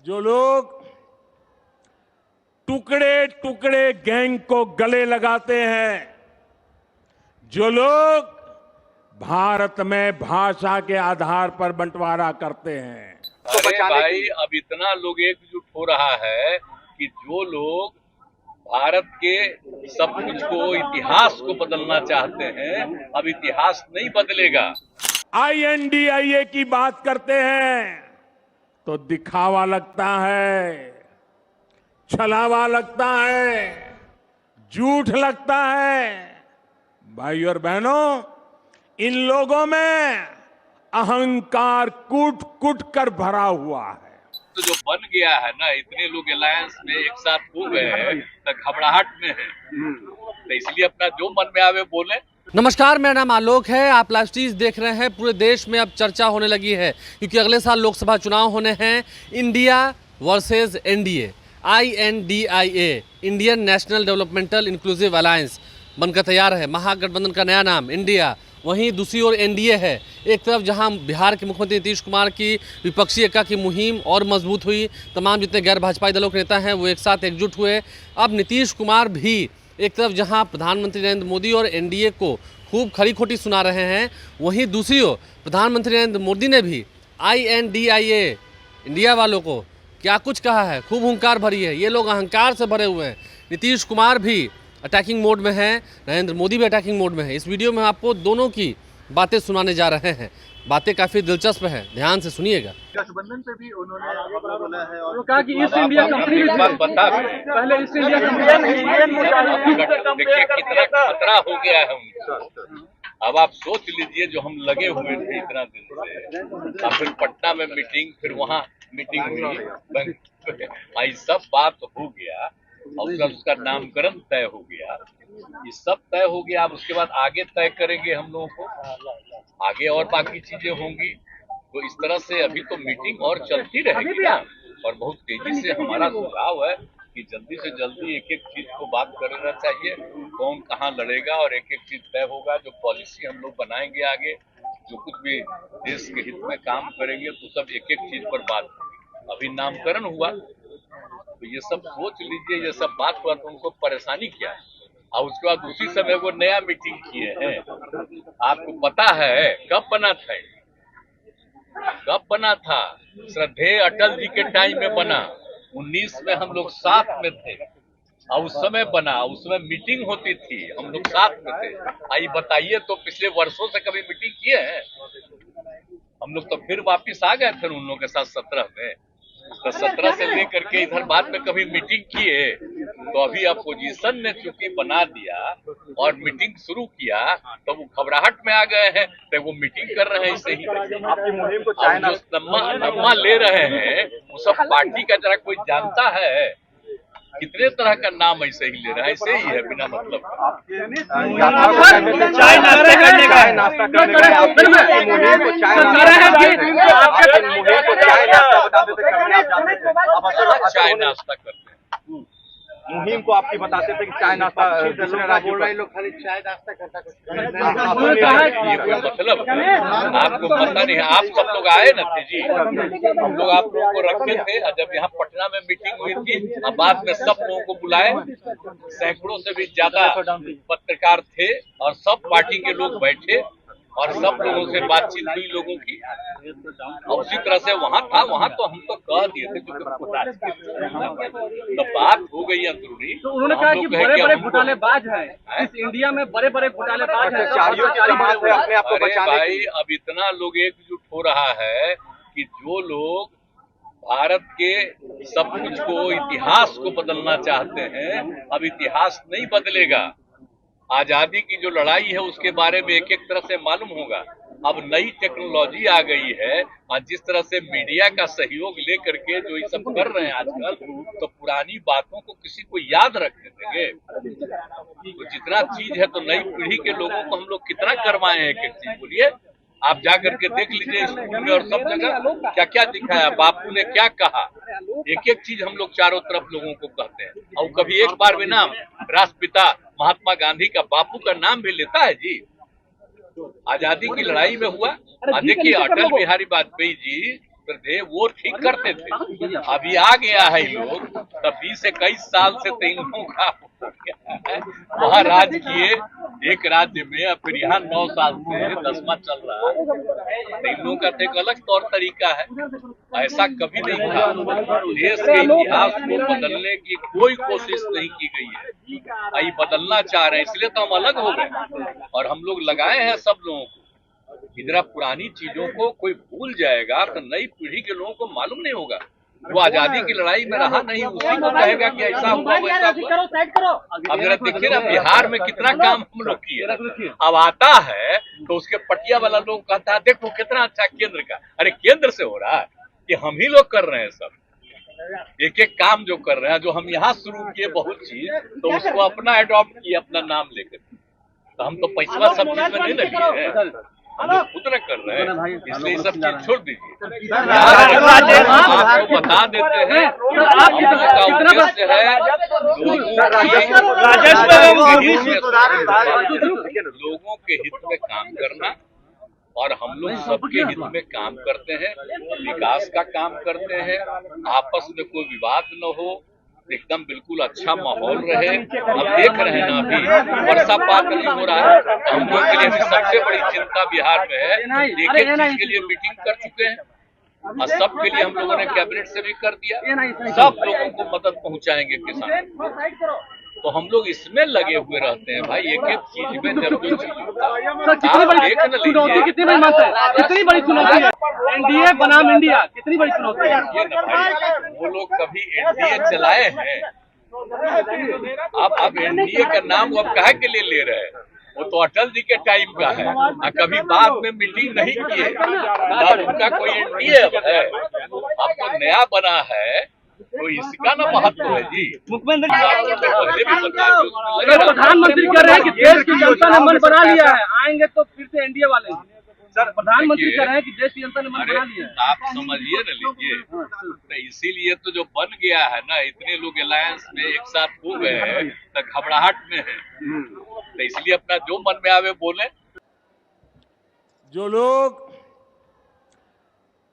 जो लोग टुकड़े टुकड़े गैंग को गले लगाते हैं, जो लोग भारत में भाषा के आधार पर बंटवारा करते हैं। अरे भाई, अब इतना लोग एकजुट हो रहा है कि जो लोग भारत के सब कुछ को, इतिहास को बदलना चाहते हैं, अब इतिहास नहीं बदलेगा। INDIA की बात करते हैं तो दिखावा लगता है, छलावा लगता है, झूठ लगता है। भाई और बहनों, इन लोगों में अहंकार कूट कूट कर भरा हुआ है। तो जो बन गया है ना, इतने लोग अलायंस में एक साथ हो गए हैं, तो घबराहट में है, तो इसलिए अपना जो मन में आवे बोले। नमस्कार, मेरा नाम आलोक है। आप लाइव स्ट्रीम देख रहे हैं। पूरे देश में अब चर्चा होने लगी है क्योंकि अगले साल लोकसभा चुनाव होने हैं। India versus NDA, INDIA, Indian national developmental inclusive alliance बनकर तैयार है। महागठबंधन का नया नाम इंडिया। वहीं दूसरी ओर NDA है। एक तरफ जहां बिहार के मुख्यमंत्री नीतीश कुमार की विपक्षी एकता की मुहिम और मजबूत हुई, तमाम जितने गैर भाजपाई दलों के नेता हैं वो एक साथ एकजुट हुए। अब नीतीश कुमार भी एक तरफ जहां प्रधानमंत्री नरेंद्र मोदी और NDA को खूब खरी खोटी सुना रहे हैं, वहीं दूसरी ओर प्रधानमंत्री नरेंद्र मोदी ने भी INDIA इंडिया वालों को क्या कुछ कहा है। खूब हुंकार भरी है। ये लोग अहंकार से भरे हुए हैं। नीतीश कुमार भी अटैकिंग मोड में है, नरेंद्र मोदी भी अटैकिंग मोड में है। इस वीडियो में आपको दोनों की बातें सुनाने जा रहे हैं। बातें काफी दिलचस्प हैं, ध्यान से सुनिएगा। गठबंधन पे भी उन्होंने बोला है और कहा कि ईस्ट इंडिया कंपनी पहले ईस्ट इंडिया देखिए कितना खतरा हो गया है उनको। अब आप सोच लीजिए, जो हम लगे हुए थे इतना दिन से, अब फिर पटना में मीटिंग, फिर वहाँ मीटिंग हुई, ये सब बात हो गया और उसका नामकरण तय हो गया, ये सब तय हो गया। अब उसके बाद आगे तय करेंगे हम लोगों को, आगे और बाकी चीजें होंगी। तो इस तरह से अभी तो मीटिंग और चलती रहेगी ना, और बहुत तेजी से हमारा सुझाव है कि जल्दी से जल्दी एक एक चीज को बात करना चाहिए, कौन कहाँ लड़ेगा, और एक एक चीज तय होगा। जो पॉलिसी हम लोग बनाएंगे आगे, जो कुछ भी देश के हित में काम करेंगे, तो सब एक एक चीज पर बात होगी। अभी नामकरण हुआ तो ये सब सोच लीजिए, ये सब बात हुआ तो उनको परेशानी क्या है। और उसके बाद उसी समय वो नया मीटिंग किए हैं। आपको पता है कब बना था, कब बना था? श्रद्धेय अटल जी के टाइम में बना। 19 में हम लोग साथ में थे और उस समय बना, उस समय मीटिंग होती थी, हम लोग साथ में थे। आइए बताइए, तो पिछले वर्षों से कभी मीटिंग किए हैं हम लोग? तो फिर वापिस आ गए थे उन लोगों के साथ 17 में। तो 17 से लेकर के इधर बाद में कभी मीटिंग किए? तो अभी अपोजिशन ने चूंकि बना दिया और मीटिंग शुरू किया, तो वो घबराहट में आ गए हैं, तो वो मीटिंग कर रहे हैं। ऐसे ही आपकी मुहिम को जो नम्मा ले रहे हैं, वो सब पार्टी का जरा कोई जानता है? कितने तरह का नाम ऐसे ही ले रहा है, ऐसे ही है बिना मतलब चाय नाश्ता करने का है, नाश्ता करने का है। मुहिम को चाय नाश्ता बताते थे, चाय नाश्ता करते हैं। मुहिम को आपकी बताते थे कि चाय नाश्ता दूसरे राज्यों में लोग खाली चाय नाश्ता करता कुछ ये कोई मतलब आपको पता नहीं है? आप सब लोग आए न थे जी, हम लोग आप लोगों को रखे थे। जब यहाँ पटना में मीटिंग हुई थी, अब बाद में सब लोगों को बुलाए, सैकड़ों से भी ज्यादा पत्रकार थे और सब पार्टी के लोग बैठे और सब लोगों से बातचीत हुई लोगों की। और उसी तरह से वहाँ था, वहाँ तो हम तो कह दिए थे तो बात हो गई अंदरूनी। तो उन्होंने कहा कि बड़े बड़े घोटालेबाज हैं इस इंडिया में, बड़े बड़े घोटालेबाज हैं। अरे भाई, अब इतना लोग एकजुट हो रहा है कि जो लोग भारत के सब कुछ को, इतिहास को बदलना चाहते हैं, अब इतिहास नहीं बदलेगा। आजादी की जो लड़ाई है उसके बारे में एक एक तरह से मालूम होगा। अब नई टेक्नोलॉजी आ गई है और जिस तरह से मीडिया का सहयोग लेकर के जो ये सब कर रहे हैं आजकल, तो पुरानी बातों को किसी को याद रखने देंगे? तो जितना चीज है, तो नई पीढ़ी के लोगों को हम लोग कितना करवाए हैं एक एक चीज। बोलिए, आप जा करके देख लीजिए स्कूल में और सब जगह क्या क्या दिखाया, बापू ने क्या कहा, एक एक चीज हम लोग चारों तरफ लोगों को कहते हैं। और कभी एक बार भी नाम राष्ट्रपिता महात्मा गांधी का, बापू का नाम भी लेता है जी? आजादी की लड़ाई में हुआ। देखिए, अटल बिहारी वाजपेयी जी उत्तर थे वो ठीक करते थे। अभी आ गया है लोग, तब 20-21 साल से तो इन लोगों का हो गया है वहाँ राज किए एक राज्य में, और फिर यहाँ 9 साल से 10वां चल रहा है। तो इन लोगों का तो एक अलग तौर तरीका है, ऐसा कभी नहीं था। देश के इतिहास को बदलने की कोई कोशिश नहीं की गई है, ये बदलना चाह रहे हैं, इसलिए तो हम अलग हो गए और हम लोग लगाए हैं सब लोगों को। इधर पुरानी चीजों को कोई भूल जाएगा तो नई पीढ़ी के लोगों को मालूम नहीं होगा। वो आजादी की लड़ाई में रहा नहीं, उसी को कहेगा कि ऐसा हुआ वैसा हुआ। अब जरा देखिए ना बिहार में कितना काम हम लोग किए, अब आता है तो उसके पटिया वाला लोग कहता है देखो कितना अच्छा केंद्र का। अरे केंद्र से हो रहा है कि हम ही लोग कर रहे हैं सब, एक एक काम जो कर रहे हैं, जो हम यहाँ शुरू किए बहुत चीज, तो उसको अपना अडॉप्ट किए अपना नाम लेकर। तो हम तो पैसा सब चीज में नहीं लगे हैं, हम लोग खुद न कर रहे हैं, इसलिए सब चीज छोड़ दीजिए। आपको बता देते हैं हम लोगों का उद्देश्य है लोगों के हित में काम करना, और हम लोग सबके हित में काम करते हैं, विकास का काम करते हैं, आपस में कोई विवाद न हो, एकदम बिल्कुल अच्छा माहौल रहे। अब देख रहे हैं ना अभी वर्षापात नहीं हो रहा है, तो हम लोग के लिए अभी सबसे बड़ी चिंता बिहार में है। एक एक चीज के लिए मीटिंग कर चुके हैं और सबके लिए हम लोगों ने कैबिनेट से भी कर दिया, सब लोगों को मदद पहुंचाएंगे किसान। तो हम लोग इसमें लगे हुए रहते हैं भाई, एक एक चीज में जब जो चीज चुनौती कितनी बड़ी मानते हैं, कितनी बड़ी चुनौती है एनडीए बनाम इंडिया, कितनी बड़ी चुनौती है ये ना भाई, वो लोग कभी एनडीए चलाए हैं, अब एनडीए का नाम वो अब काहे के लिए ले रहे हैं, वो तो अटल जी के टाइम का है, कभी बाद में मीटिंग नहीं किए, अब उनका कोई एनडीए है, अब तो नया बना है, तो इसका ना महत्व है जी। प्रधानमंत्री कह रहे हैं कि देश की जनता ने मन बना लिया है, आएंगे तो फिर से एनडीए वाले। सर प्रधानमंत्री कह रहे हैं कि देश की जनता ने मन बना लिया है। आप समझिए न लीजिए, तो इसीलिए तो जो बन गया है ना, इतने लोग अलायंस में एक साथ हो गए हैं, तो घबराहट में है, तो इसलिए अपना जो मन में आवे बोले। जो लोग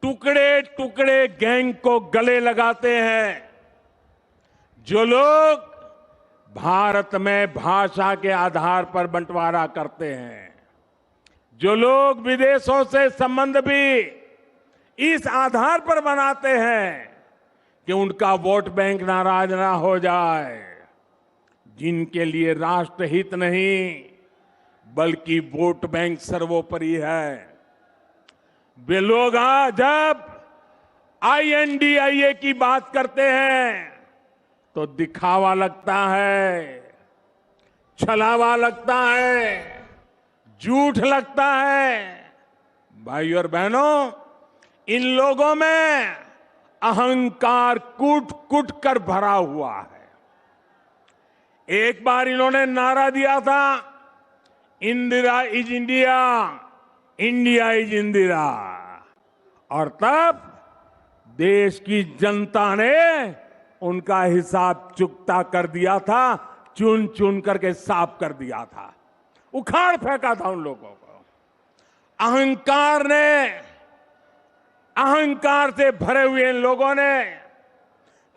टुकड़े टुकड़े गैंग को गले लगाते हैं, जो लोग भारत में भाषा के आधार पर बंटवारा करते हैं, जो लोग विदेशों से संबंध भी इस आधार पर बनाते हैं कि उनका वोट बैंक नाराज ना हो जाए, जिनके लिए राष्ट्रहित नहीं बल्कि वोट बैंक सर्वोपरि है, वे लोग जब INDIA की बात करते हैं तो दिखावा लगता है, छलावा लगता है, झूठ लगता है। भाई और बहनों, इन लोगों में अहंकार कूट कूट कर भरा हुआ है। एक बार इन्होंने नारा दिया था, Indira is India, India is Indira, और तब देश की जनता ने उनका हिसाब चुकता कर दिया था, चुन चुन करके साफ कर दिया था, उखाड़ फेंका था उन लोगों को। अहंकार से भरे हुए इन लोगों ने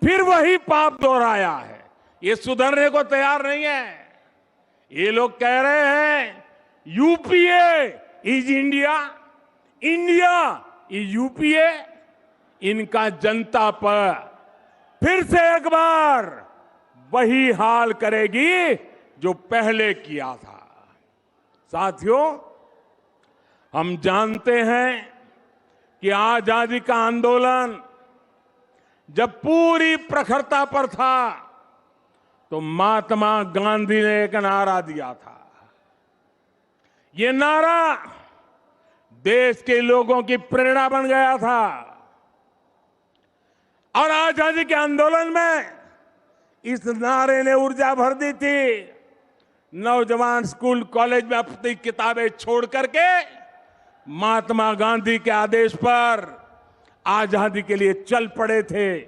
फिर वही पाप दोहराया है। ये सुधरने को तैयार नहीं है। ये लोग कह रहे हैं UPA is India, India is UPA. इनका जनता पर फिर से एक बार वही हाल करेगी जो पहले किया था। साथियों, हम जानते हैं कि आजादी का आंदोलन जब पूरी प्रखरता पर था तो महात्मा गांधी ने एक नारा दिया था। ये नारा देश के लोगों की प्रेरणा बन गया था और आजादी के आंदोलन में इस नारे ने ऊर्जा भर दी थी। नौजवान स्कूल कॉलेज में अपनी किताबें छोड़ करके महात्मा गांधी के आदेश पर आजादी के लिए चल पड़े थे,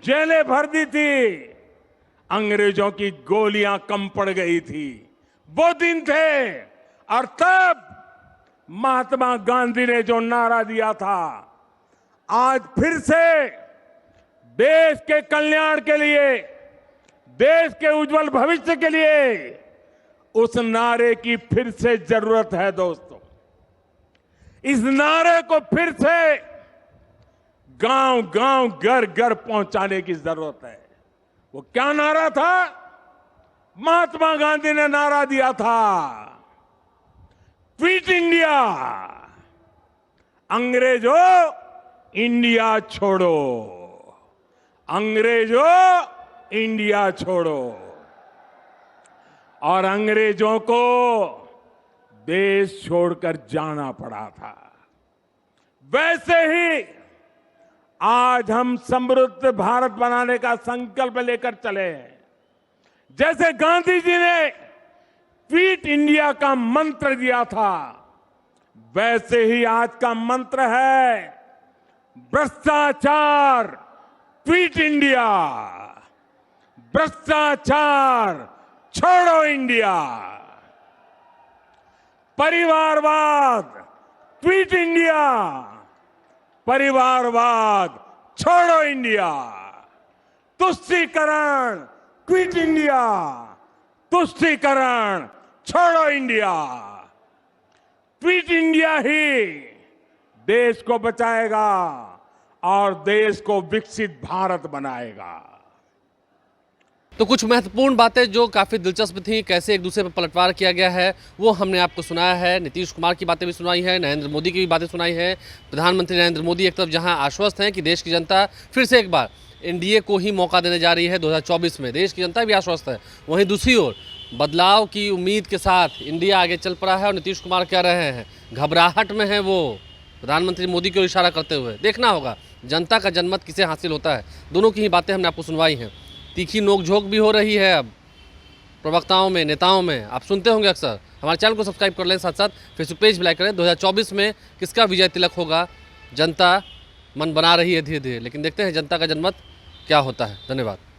जेलें भर दी थी, अंग्रेजों की गोलियां कम पड़ गई थी। वो दिन थे और तब महात्मा गांधी ने जो नारा दिया था, आज फिर से देश के कल्याण के लिए, देश के उज्जवल भविष्य के लिए उस नारे की फिर से जरूरत है दोस्तों। इस नारे को फिर से गांव गांव, घर घर पहुंचाने की जरूरत है। वो क्या नारा था? महात्मा गांधी ने नारा दिया था, क्विट इंडिया, अंग्रेजों इंडिया छोड़ो, अंग्रेजों इंडिया छोड़ो। और अंग्रेजों को देश छोड़कर जाना पड़ा था। वैसे ही आज हम समृद्ध भारत बनाने का संकल्प लेकर चले हैं। जैसे गांधी जी ने क्विट इंडिया का मंत्र दिया था, वैसे ही आज का मंत्र है भ्रष्टाचार क्विट इंडिया, भ्रष्टाचार छोड़ो इंडिया, परिवारवाद क्विट इंडिया, परिवारवाद छोड़ो इंडिया, तुष्टीकरण क्विट इंडिया, तुष्टीकरण छोड़ो इंडिया। क्विट इंडिया ही देश को बचाएगा और देश को विकसित भारत बनाएगा। तो कुछ महत्वपूर्ण बातें जो काफ़ी दिलचस्प थी, कैसे एक दूसरे पर पलटवार किया गया है, वो हमने आपको सुनाया है। नीतीश कुमार की बातें भी सुनाई है, नरेंद्र मोदी की भी बातें सुनाई है। प्रधानमंत्री नरेंद्र मोदी एक तरफ जहां आश्वस्त हैं कि देश की जनता फिर से एक बार एनडीए को ही मौका देने जा रही है 2024 में, देश की जनता भी आश्वस्त है। वहीं दूसरी ओर बदलाव की उम्मीद के साथ इंडिया आगे चल पड़ा है और नीतीश कुमार कह रहे हैं घबराहट में है वो, प्रधानमंत्री मोदी की ओर इशारा करते हुए। देखना होगा जनता का जनमत किसे हासिल होता है। दोनों की ही बातें हमने आपको सुनवाई हैं। तीखी नोकझोंक भी हो रही है अब प्रवक्ताओं में, नेताओं में, आप सुनते होंगे अक्सर। हमारे चैनल को सब्सक्राइब कर लें, साथ साथ फेसबुक पेज भी लाइक करें। 2024 में किसका विजय तिलक होगा, जनता मन बना रही है धीरे धीरे, लेकिन देखते हैं जनता का जनमत क्या होता है। धन्यवाद।